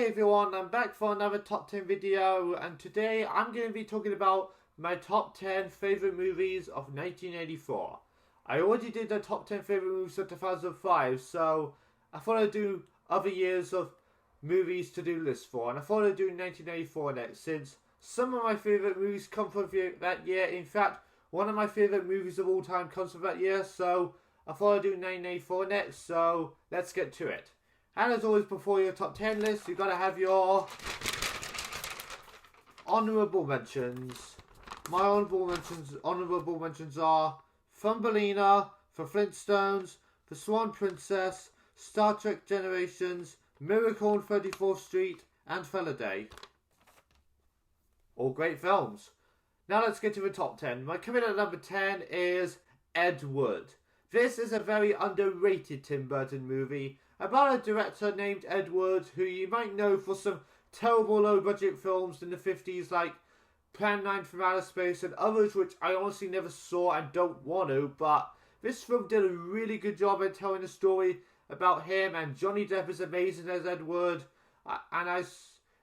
Hey everyone, I'm back for another top 10 video, and today I'm going to be talking about my top 10 favourite movies of 1984. I already did the top 10 favourite movies of 2005, so I thought I'd do other years of movies to do lists for, and I thought I'd do 1984 next, since some of my favourite movies come from that year. In fact, one of my favourite movies of all time comes from that year, so I thought I'd do 1984 next, so let's get to it. And as always, before your top 10 list, you've got to have your honourable mentions. My honourable mentions are Thumbelina, The Flintstones, The Swan Princess, Star Trek Generations, Miracle on 34th Street, and Feladay. All great films. Now let's get to the top 10. My coming at number 10 is Ed Wood. This is a very underrated Tim Burton movie about a director named Ed Wood, who you might know for some terrible low-budget films in the 50s like Plan 9 from Outer Space and others which I honestly never saw and don't want to, but this film did a really good job at telling a story about him, and Johnny Depp is amazing as Ed Wood, and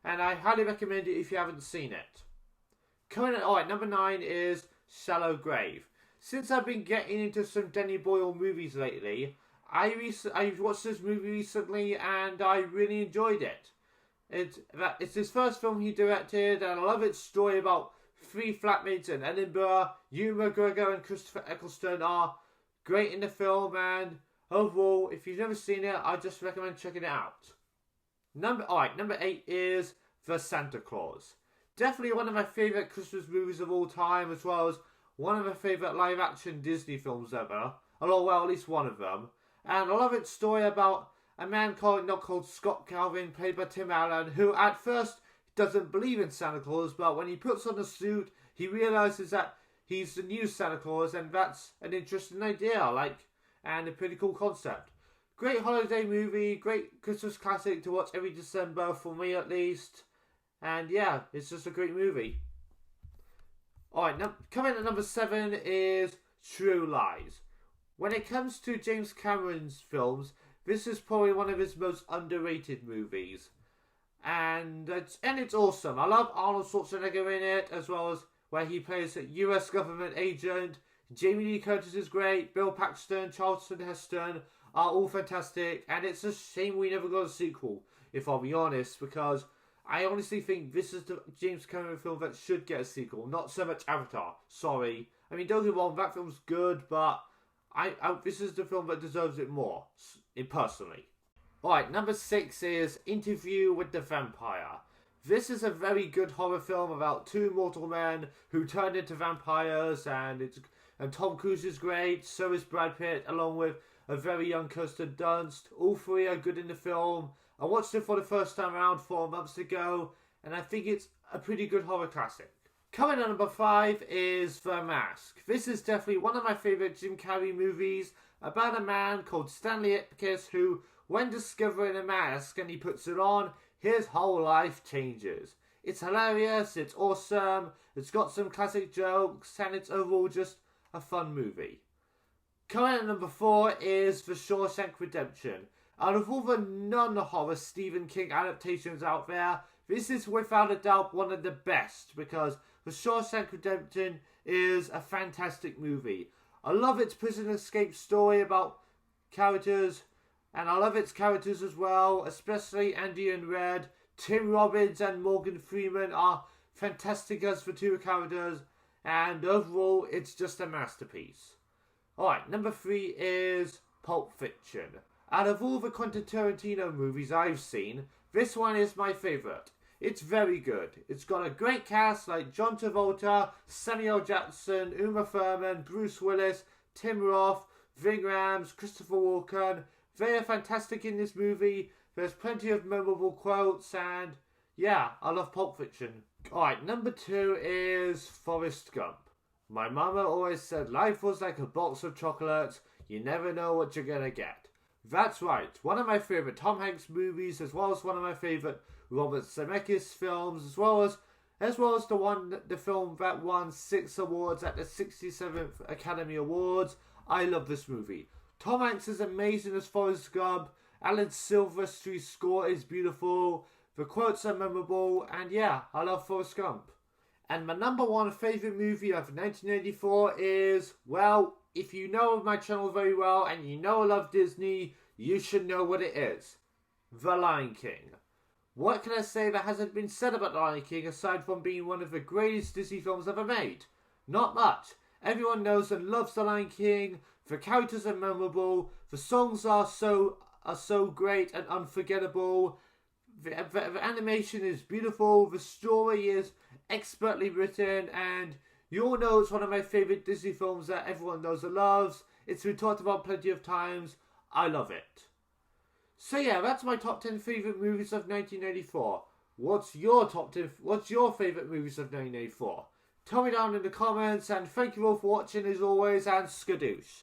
I highly recommend it if you haven't seen it. Coming at number 9 is Shallow Grave. Since I've been getting into some Danny Boyle movies lately, I watched this movie recently and I really enjoyed it. It's his first film he directed, and I love its story about three flatmates in Edinburgh. Ewan McGregor and Christopher Eccleston are great in the film, and overall, if you've never seen it, I just recommend checking it out. Number 8 is The Santa Claus. Definitely one of my favourite Christmas movies of all time, as well as one of my favourite live-action Disney films ever. Well, at least one of them. And I love its story about a man not called Scott Calvin, played by Tim Allen, who at first doesn't believe in Santa Claus, but when he puts on a suit, he realises that he's the new Santa Claus, and that's an interesting idea, and a pretty cool concept. Great holiday movie, great Christmas classic to watch every December, for me at least. And yeah, it's just a great movie. Alright, now coming at number 7 is True Lies. When it comes to James Cameron's films, this is probably one of his most underrated movies. And it's awesome. I love Arnold Schwarzenegger in it, as well as where he plays a US government agent. Jamie Lee Curtis is great. Bill Paxton, Charlton Heston are all fantastic. And it's a shame we never got a sequel, if I'll be honest, because I honestly think this is the James Cameron film that should get a sequel, not so much Avatar. Sorry. I mean, don't get me wrong, that film's good, but this is the film that deserves it more, personally. Alright, number 6 is Interview with the Vampire. This is a very good horror film about two mortal men who turn into vampires, and Tom Cruise is great, so is Brad Pitt, along with a very young Kirsten Dunst. All three are good in the film. I watched it for the first time around 4 months ago, and I think it's a pretty good horror classic. Coming at number 5 is The Mask. This is definitely one of my favourite Jim Carrey movies about a man called Stanley Ipkiss who, when discovering a mask and he puts it on, his whole life changes. It's hilarious, it's awesome, it's got some classic jokes, and it's overall just a fun movie. Coming at number 4 is The Shawshank Redemption. Out of all the non-horror Stephen King adaptations out there, this is without a doubt one of the best, because The Shawshank Redemption is a fantastic movie. I love its prison escape story about characters, and I love its characters as well, especially Andy and Red. Tim Robbins and Morgan Freeman are fantastic as the two characters, and overall it's just a masterpiece. Alright, number 3 is Pulp Fiction. Out of all the Quentin Tarantino movies I've seen, this one is my favourite. It's very good. It's got a great cast like John Travolta, Samuel Jackson, Uma Thurman, Bruce Willis, Tim Roth, Ving Rhames, Christopher Walken. They are fantastic in this movie. There's plenty of memorable quotes, and yeah, I love Pulp Fiction. Alright, number 2 is Forrest Gump. My mama always said life was like a box of chocolates. You never know what you're gonna get. That's right, one of my favourite Tom Hanks movies, as well as one of my favourite Robert Zemeckis films, as well as the film that won 6 awards at the 67th Academy Awards. I love this movie. Tom Hanks is amazing as Forrest Gump. Alan Silvestri's score is beautiful. The quotes are memorable, and yeah, I love Forrest Gump. And my number one favourite movie of 1984 is, well, if you know my channel very well and you know I love Disney, you should know what it is. The Lion King. What can I say that hasn't been said about The Lion King aside from being one of the greatest Disney films ever made? Not much. Everyone knows and loves The Lion King. The characters are memorable. The songs are so great and unforgettable. The animation is beautiful. The story is expertly written, and you all know it's one of my favourite Disney films that everyone knows and loves. It's been talked about plenty of times. I love it. So yeah, that's my top 10 favourite movies of 1984. What's your top 10? What's your favourite movies of 1984? Tell me down in the comments, and thank you all for watching as always, and skadoosh.